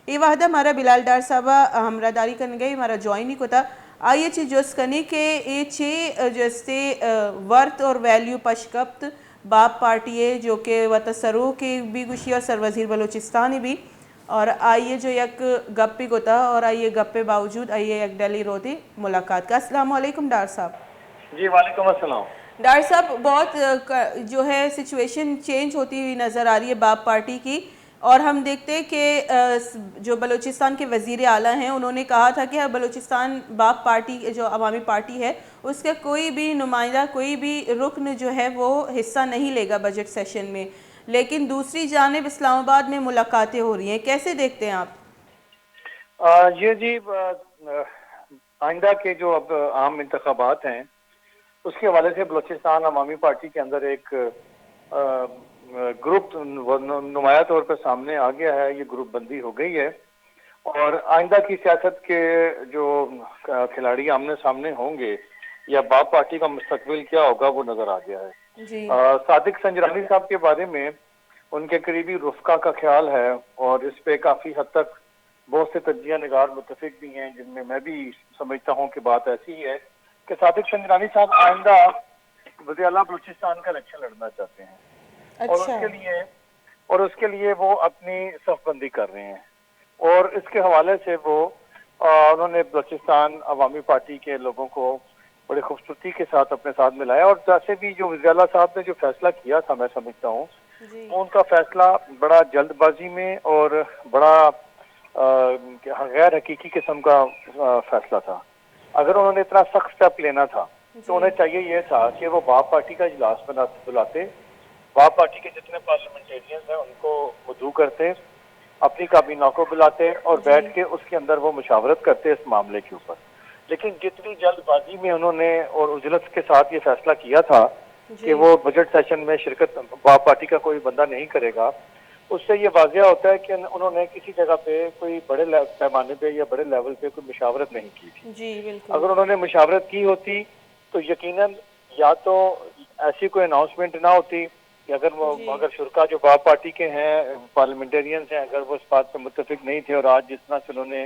ये वाहदा हमारा बिलाल डार साहब हमरादारी करने गई हमारा जॉइन ही को था आइए चीज जोस करने के ये चे जैसे वर्थ और वैल्यू पशकप्त बाप पार्टी है जो कि वतसरो के भी गुशी और सर वज़ीर बलोचिस्तान भी और आइए जो एक गप्पे को था और आइए गप्पे बावजूद आइए एक डेली रोती मुलाकात का। अस्सलाम वालेकुम डार साहब। जी वालेकुम अस्सलाम। डॉक्टर साहब बहुत जो है सिचुएशन चेंज होती हुई नज़र आ रही है बाप पार्टी की और हम देखते हैं कि जो बलूचिस्तान के वज़ीर आला हैं उन्होंने कहा था कि बलूचिस्तान बाप पार्टी जो अवामी पार्टी है उसका कोई भी नुमाइंदा कोई भी रुकन जो है वो हिस्सा नहीं लेगा बजट सेशन में, लेकिन दूसरी जानिब इस्लामाबाद में मुलाकातें हो रही हैं, कैसे देखते हैं आप? ये जी आइंदा के जो अब आम इंतखाबात हैं उसके हवाले से बलूचिस्तान अवामी पार्टी के अंदर एक ग्रुप नुमाया तौर पर सामने आ गया है। ये ग्रुप बंदी हो गई है और आइंदा की सियासत के जो खिलाड़ी आमने सामने होंगे या बाप पार्टी का मुस्तकबिल क्या होगा वो नजर आ गया है। सादिक संजरानी साहब के बारे में उनके करीबी रुफका का ख्याल है और इस पे काफी हद तक बहुत से तज्जिया निगार मुतफिक भी हैं, जिनमें मैं भी समझता हूँ कि बात ऐसी ही है कि सादिक संजरानी साहब आइंदा वज़ीर-ए-आला बलूचिस्तान का इलेक्शन लड़ना चाहते हैं। अच्छा। और उसके लिए वो अपनी सफबंदी कर रहे हैं और इसके हवाले से वो उन्होंने बलूचिस्तान अवामी पार्टी के लोगों को बड़ी खूबसूरती के साथ अपने साथ मिलाया और जैसे भी जो वज़ीर-ए-आला साहब ने जो फैसला किया था मैं समझता हूँ वो उनका फैसला बड़ा जल्दबाजी में और बड़ा गैर हकीकी किस्म का फैसला था। अगर उन्होंने इतना सख्त स्टेप लेना था तो उन्हें चाहिए यह था कि वो बाप पार्टी का इजलास बुलाते, बाप पार्टी के जितने पार्लियामेंटेरियंस हैं उनको मदऊ करते, अपनी काबीना को बुलाते और बैठ के उसके अंदर वो मुशावरत करते इस मामले के ऊपर। लेकिन जितनी जल्दबाजी में उन्होंने और उजलत के साथ ये फैसला किया था कि वो बजट सेशन में शिरकत बाप पार्टी का कोई बंदा नहीं करेगा, उससे ये वाज़िया होता है कि उन्होंने किसी जगह पे कोई बड़े पैमाने पे या बड़े लेवल पे कोई मुशावरत नहीं की थी। जी बिल्कुल। अगर उन्होंने मुशावरत की होती तो यकीनन या तो ऐसी कोई अनाउंसमेंट ना होती कि अगर शुरा जो बाप पार्टी के हैं पार्लियामेंटेरियंस हैं अगर वो इस बात पर मुत्तफिक नहीं थे और आज जिस तरह से उन्होंने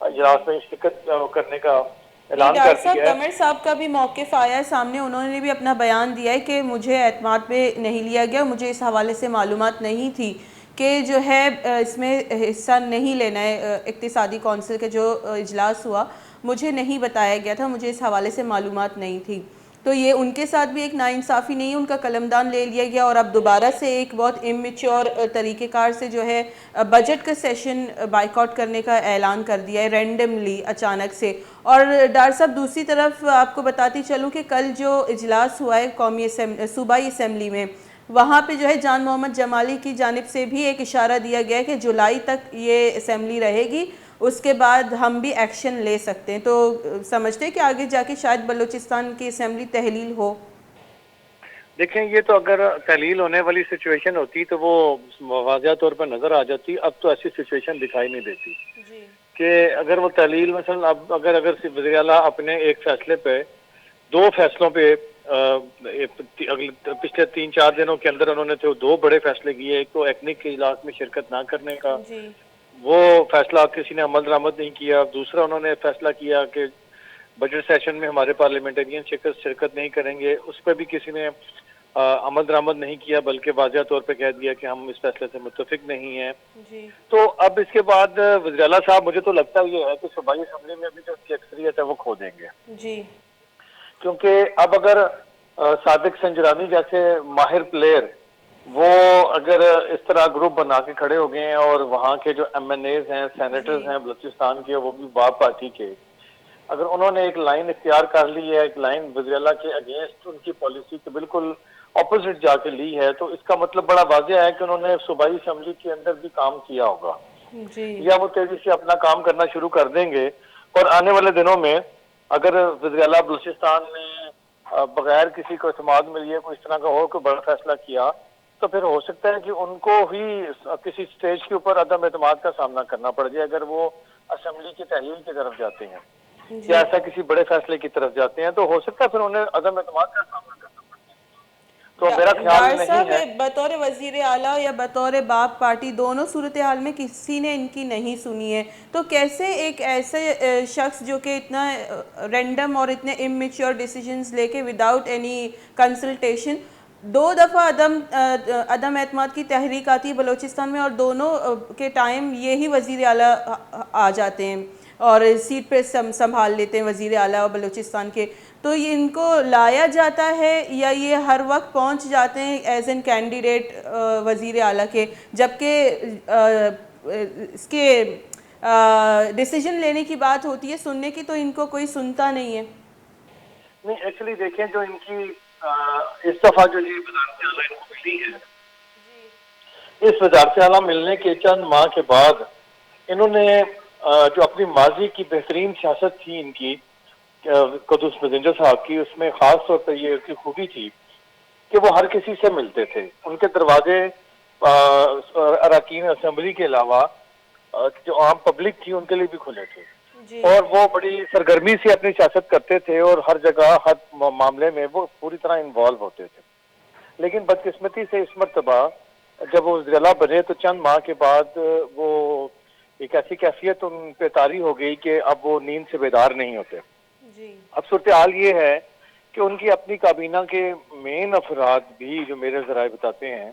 इजलास में शिरकत करने का ऐलान कर दिया है। तमिर साहब का भी मौक़िफ़ आया है सामने, उन्होंने भी अपना बयान दिया है कि मुझे एतमाद पे नहीं लिया गया, मुझे इस हवाले से मालूमात नहीं थी कि जो है इसमें हिस्सा नहीं लेना है, इक़्तिसादी कौंसिल के जो इजलास हुआ मुझे नहीं बताया गया था, मुझे इस हवाले से मालूमात नहीं थी। तो ये उनके साथ भी एक नाइंसाफ़ी नहीं है, उनका कलमदान ले लिया गया और अब दोबारा से एक बहुत इमेच्योर तरीक़ेकार से जो है बजट का सेशन बाइकआउट करने का ऐलान कर दिया है रैंडमली अचानक से। और डॉक्टर साहब दूसरी तरफ आपको बताती चलूँ कि कल जो इजलास हुआ है कौमी सूबाई असम्बली में, वहाँ पे जो है जान मोहम्मद जमाली की जानिब से भी एक इशारा दिया गया है कि जुलाई तक ये असम्बली रहेगी, उसके बाद हम भी एक्शन ले सकते हैं। तो समझते हैं कि आगे जाके शायद बलूचिस्तान की असम्बली तहलील हो। देखें ये तो अगर तहलील होने वाली सिचुएशन होती तो वो वाज़िया तौर पर नजर आ जाती, अब तो ऐसी सिचुएशन दिखाई नहीं देती कि अगर वो तहलील मसलन अब अगर वज़ीर-ए-आला अपने एक फैसले पे दो फैसलों पे पिछले 3-4 दिनों के अंदर उन्होंने तो दो बड़े फैसले किए, एक तो एटनिक के इजलास में शिरकत ना करने का वो फैसला किसी ने अमल दरामद नहीं किया, दूसरा उन्होंने फैसला किया कि बजट सेशन में हमारे पार्लियामेंटेरियन शिरकत नहीं करेंगे, उस पर भी किसी ने अमल दरामद नहीं किया बल्कि वाज़िया तौर पे कह दिया कि हम इस फैसले से मुत्तफिक नहीं हैं। तो अब इसके बाद वज़ीर-ए-आला साहब मुझे तो लगता ये है कि सूबाई असम्बली में भी जो उसकी अक्सरियत है वो खो देंगे क्योंकि अब अगर सादिक संजरानी जैसे माहिर प्लेयर वो अगर इस तरह ग्रुप बना के खड़े हो गए हैं और वहाँ के जो MNAs हैं सेनेटर्स हैं बलूचिस्तान के वो भी बाप पार्टी के, अगर उन्होंने एक लाइन इख्तियार कर ली है, एक लाइन वज़ीर-ए-आला के अगेंस्ट उनकी पॉलिसी के बिल्कुल ऑपोजिट जाके ली है, तो इसका मतलब बड़ा वाज़िया है कि उन्होंने सूबाई असम्बली के अंदर भी काम किया होगा या वो तेजी से अपना काम करना शुरू कर देंगे। और आने वाले दिनों में अगर वज़ीर-ए-आला बलूचिस्तान ने बगैर किसी को इत्मीनान में लिए कोई इस तरह का और कोई बड़ा फैसला किया तो फिर हो सकता है कि उनको ही किसी स्टेज के ऊपर अदम एतमाद का सामना करना पड़ जाए अगर वो असम्बली की तहलील की तरफ जाते हैं या ऐसा किसी बड़े फैसले की तरफ जाते हैं, तो हो सकता है फिर उन्हें अदम एतमाद का सामना करना पड़ जाए। تو میرا خیال ڈار نہیں صاحب ہے. بطور وزیر اعلیٰ یا بطور باپ پارٹی دونوں صورتحال میں کسی نے ان کی نہیں سنی ہے، تو کیسے ایک ایسے شخص جو کہ اتنا رینڈم اور اتنے اممیچور ڈیسیجنز لے کے وداؤٹ اینی کنسلٹیشن 2 دفعہ عدم اعتماد کی تحریک آتی ہے بلوچستان میں، اور دونوں کے ٹائم یہی وزیر اعلیٰ آ جاتے ہیں اور سیٹ پہ سنبھال لیتے ہیں وزیر اعلیٰ اور بلوچستان کے، تو یہ ان کو لایا جاتا ہے یا یہ ہر وقت پہنچ جاتے ہیں ایز این کینڈیڈیٹ وزیر اعلیٰ کے، جبکہ اس کے ڈیسیجن لینے کی بات ہوتی ہے سننے کی تو ان کو کوئی سنتا نہیں ہے؟ نہیں ایکچولی دیکھیں جو ان کی اس دفعہ جو یہ وزارت اعلیٰ ان کو ملی ہے، اس وزارت اعلیٰ ملنے کے چند ماہ کے بعد انہوں نے جو اپنی ماضی کی بہترین سیاست تھی ان کی قدوس میزنجر صاحب کی، اس میں خاص طور پر یہ کی خوبی تھی کہ وہ ہر کسی سے ملتے تھے. ان کے دروازے اراکین اسمبلی کے علاوہ جو عام پبلک تھی ان کے لیے بھی کھلے تھے، اور وہ بڑی سرگرمی سے اپنی سیاست کرتے تھے اور ہر جگہ ہر معاملے میں وہ پوری طرح انوالو ہوتے تھے. لیکن بدقسمتی سے اس مرتبہ جب وہ وزیر اعلیٰ بنے تو چند ماہ کے بعد وہ ایک ایسی کیفیت ان پہ طاری ہو گئی کہ اب وہ نیند سے بیدار نہیں ہوتے. اب صورتحال یہ ہے کہ ان کی اپنی کابینہ کے مین افراد بھی جو میرے ذرائع بتاتے ہیں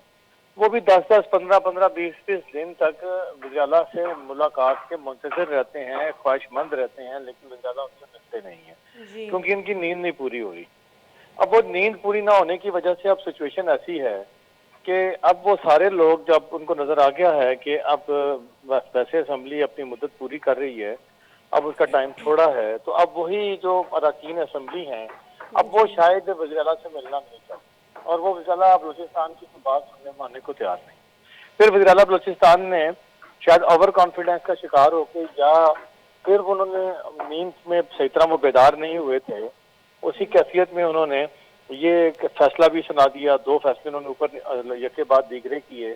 وہ بھی 10-10, 15-15, 20-20 دن تک وزیر اعلیٰ سے ملاقات کے منتظر رہتے ہیں، خواہش مند رہتے ہیں، لیکن وزیر اعلیٰ ان سے ملتے نہیں ہیں کیونکہ ان کی نیند نہیں پوری ہو رہی. اب وہ نیند پوری نہ ہونے کی وجہ سے اب سچویشن ایسی ہے کہ اب وہ سارے لوگ جب ان کو نظر آ گیا ہے کہ اب ویسے اسمبلی اپنی مدت پوری کر رہی ہے، اب اس کا ٹائم تھوڑا ہے، تو اب وہی جو اراکین اسمبلی ہیں اب وہ شاید وزیر اعلیٰ سے ملنا نہیں چاہتے، اور وہ وزیر اعلیٰ بلوچستان کی بات سننے ماننے کو تیار نہیں. پھر وزیر اعلیٰ بلوچستان نے شاید اوور کانفیڈنس کا شکار ہو کے یا پھر انہوں نے نیند میں صحیح طرح وہ بیدار نہیں ہوئے تھے، اسی کیفیت میں انہوں نے یہ فیصلہ بھی سنا دیا. 2 فیصلے انہوں نے اوپر یکے بعد دیگرے کیے.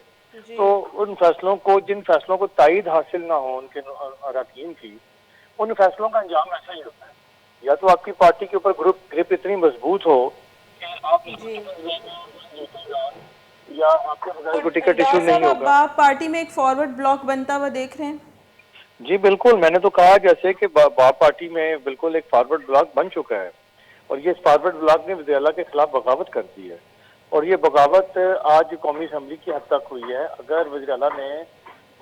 تو ان فیصلوں کو جن فیصلوں کو تائید حاصل نہ ہو ان کے اراکین کی، ان فیصلوں کا انجام ایسا ہی ہوتا ہے. یا تو آپ کی پارٹی کے اوپر گرپ اتنی مضبوط ہو کہ آپ یا آپ کے بغیر کو ٹکٹ ایشو نہیں ہوگا. آپ پارٹی میں ایک فارورڈ بلاک بنتا ہوا دیکھ رہے ہیں؟ جی بالکل، میں نے تو کہا جیسے کہ باپ پارٹی میں بالکل ایک فارورڈ بلاک بن چکا ہے، اور یہ فارورڈ بلاک نے وزیر اعلیٰ کے خلاف بغاوت کر دی ہے، اور یہ بغاوت آج قومی اسمبلی کی حد تک ہوئی ہے. اگر وزیر اعلیٰ نے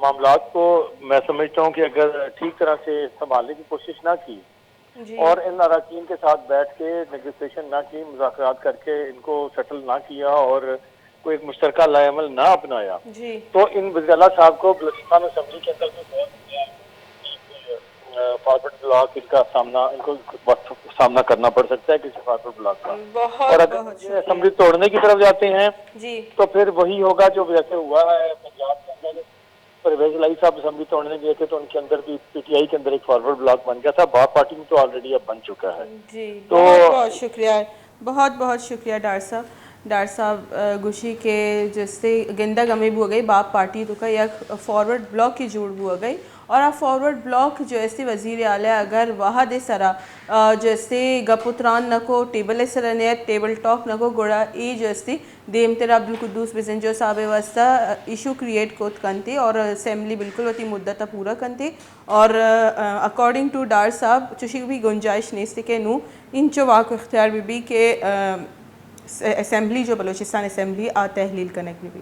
معاملات کو میں سمجھتا ہوں کہ اگر ٹھیک طرح سے سنبھالنے کی کوشش نہ کی اور ان اراکین کے ساتھ بیٹھ کے نیگوسیشن نہ کی، مذاکرات کر کے ان کو سیٹل نہ کیا اور کوئی ایک مشترکہ لائے عمل نہ اپنایا، تو ان وزیر اعلیٰ صاحب کو بلوچستان اسمبلی کے اندر فارورڈ بلاک ان کا ان کو سامنا کرنا پڑ سکتا ہے کسی فارورڈ بلاک کا. اور اگر اسمبلی توڑنے کی طرف جاتے ہیں تو پھر وہی ہوگا جو جیسے ہوا ہے پنجاب کے اندر. پرویز الہی صاحب اسمبلی توڑنے گئے تھے تو ان کے اندر بھی پی ٹی آئی کے اندر ایک فارورڈ بلاک بن گیا تھا. باپ پارٹی میں تو آلریڈی اب بن چکا ہے. جی بہت بہت شکریہ، بہت بہت شکریہ ڈار صاحب گوشی کے جس سے گندہ گمی بو گئی باپ پارٹی تو کا یک فارورڈ بلاک کی جوڑ بو گئی، اور آپ فارورڈ بلاک جو ایسی وزیر اعلیٰ اگر وہاں دے سرا جیسے گپتران نکو ٹیبل سرنیت ٹیبل ٹاک نکو گوڑا ای جیسے دیم تیرا عبدالقدوس بزنجو صاحب واسطہ ایشو کریٹ کوت کنتے اور اسمبلی بالکل ہوتی مدت پورا کنتے، اور اکارڈنگ ٹو ڈار صاحب چوشی بھی گنجائش نہیں سے کہ نو ان چو واقع اختیار بھی کہ اسمبلی جو بلوچستان اسمبلی تحلیل کنک بھی